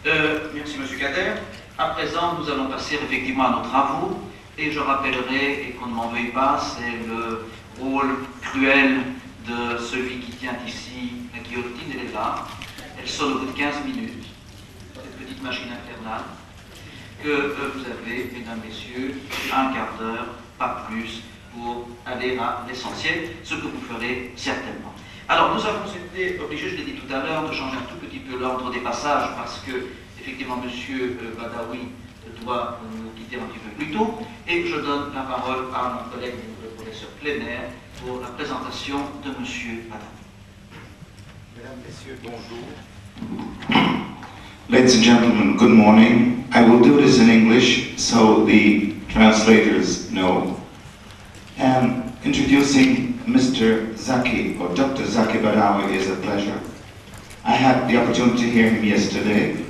Merci M. Khader. À présent, nous allons passer effectivement à nos travaux, et je rappellerai, et qu'on ne m'en veuille pas, c'est le rôle cruel de celui qui tient ici la guillotine, elle est là. Elle sonne au bout de 15 minutes, cette petite machine infernale, que vous avez, mesdames, messieurs, un quart d'heure, pas plus, pour aller à l'essentiel, ce que vous ferez certainement. Alors, nous avons été obligés, je l'ai dit tout à l'heure, de changer un tout petit peu l'ordre des passages, parce que, effectivement, M. Badawi doit nous quitter un petit peu plus tôt, et je donne la parole à mon collègue, le professeur Klener, pour la présentation de M. Badawi. Mesdames, Messieurs, bonjour. Ladies and gentlemen, good morning. I will do this in English so the translators know. Introducing Mr. Zaki, or Dr. Zaki Badawi, is a pleasure. I had the opportunity to hear him yesterday.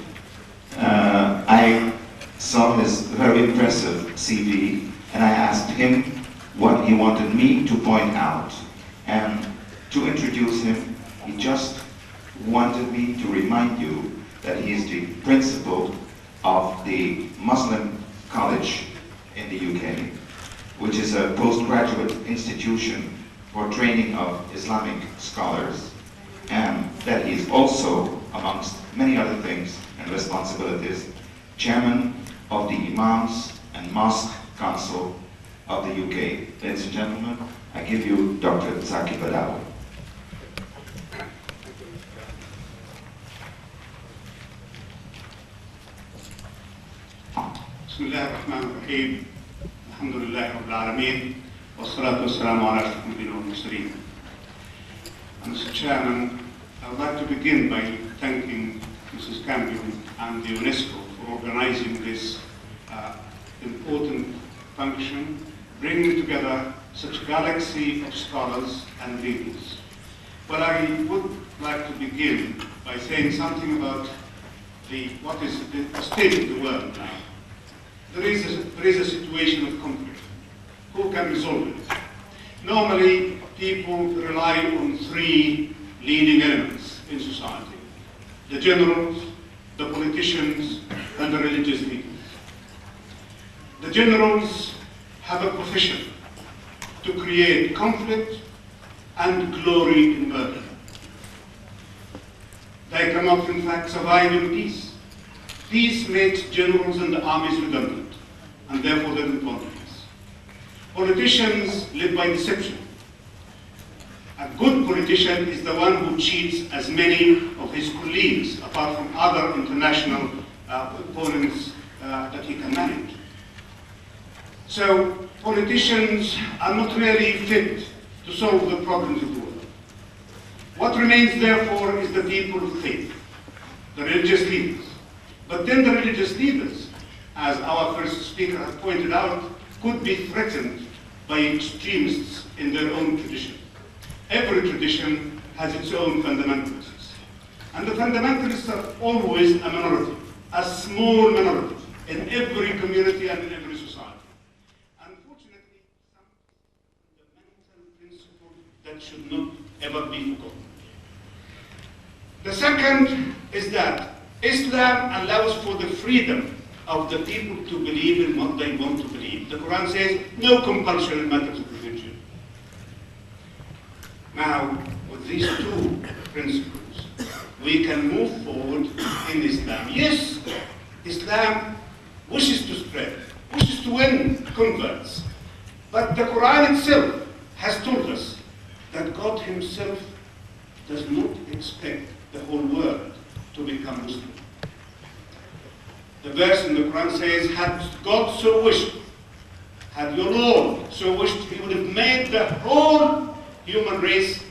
I saw his very impressive CV, and I asked him what he wanted me to point out. And to introduce him, he just wanted me to remind you that he is the principal of the Muslim College in the UK, which is a postgraduate institution for training of Islamic scholars, and that he is also, amongst many other things and responsibilities, chairman of the Imams and Mosque Council of the UK. Ladies and gentlemen, I give you Dr. Zaki Badawi. بسم الله الرحمن الرحيم الحمد لله رب العالمين والصلاة والسلام على أشرف الأنبياء والمرسلين. Mr. Chairman, I would like to begin by thanking Mrs. Campion and the UNESCO for organizing this important function, bringing together such a galaxy of scholars and leaders. But I would like to begin by saying something about what is the state of the world now. There is a situation of conflict. Who can resolve it? Normally, people rely on three leading elements in society: the generals, the politicians, and the religious leaders. The generals have a profession to create conflict and glory in murder. They cannot, in fact, survive in peace. Peace makes generals and the armies redundant, and therefore they don't want peace. Politicians live by deception. A good politician is the one who cheats as many of his colleagues, apart from other international opponents that he can manage. So politicians are not really fit to solve the problems of the world. What remains, therefore, is the people of faith, the religious leaders. But then the religious leaders, as our first speaker has pointed out, could be threatened by extremists in their own tradition. Every tradition has its own fundamentalists. And the fundamentalists are always a minority, a small minority, in every community and in every society. Unfortunately, some fundamental principles that should not ever be forgotten. The second is that Islam allows for the freedom of the people to believe in what they want to believe. The Quran says, no compulsion in matters of religion. Now, with these two principles, we can move forward in Islam. Yes, Islam wishes to spread, wishes to win converts. But the Quran itself has told us that God himself does not expect the whole world to become Muslim. The verse in the Quran says, had God so wished, had your Lord so wished, he would have made the whole human race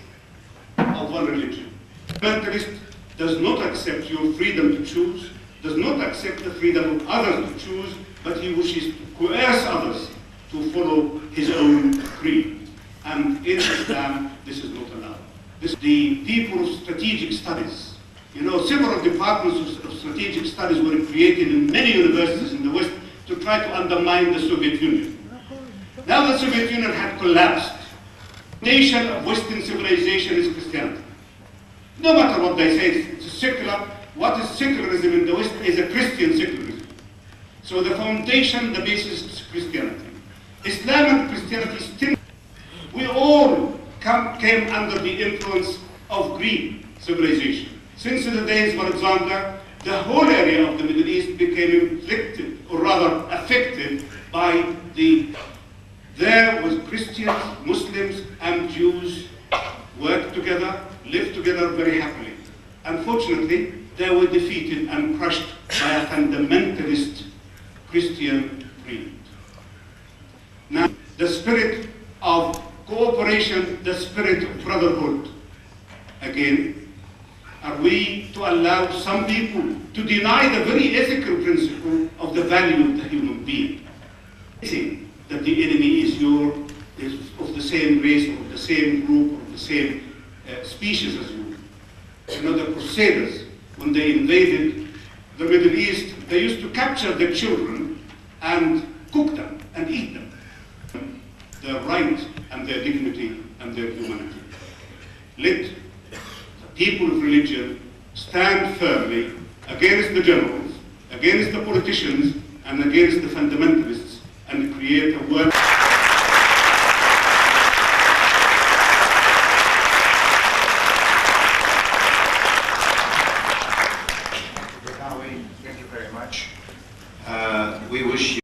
of one religion. The fundamentalist does not accept your freedom to choose, does not accept the freedom of others to choose, but he wishes to coerce others to follow his own creed. And in Islam, this is not allowed. The people of strategic studies, several departments of strategic studies were created in many universities in the West to try to undermine the Soviet Union. Now the Soviet Union had collapsed. The nation of Western civilization is Christianity. No matter what they say, it's a secular what is secularism in the West is a Christian secularism. So the foundation, the basis is Christianity. Islam and Christianity still, we all came under the influence of Greek civilization. Since the days, for example, the whole area of the Middle East became inflicted, or rather affected, by there was Christians, Muslims, and Jews worked together, lived together very happily. Unfortunately, they were defeated and crushed by a fundamentalist Christian creed. Now, the spirit of cooperation, the spirit of brotherhood, again, are we to allow some people to deny the very ethical principle of the value of the human being? Saying that the enemy is of the same race, or of the same group, or of the same species as you. You know, the Crusaders, when they invaded the Middle East, they used to capture the children and cook them and eat them. Their right and their dignity and their humanity. Let people of religion stand firmly against the generals, against the politicians, and against the fundamentalists, and create a world.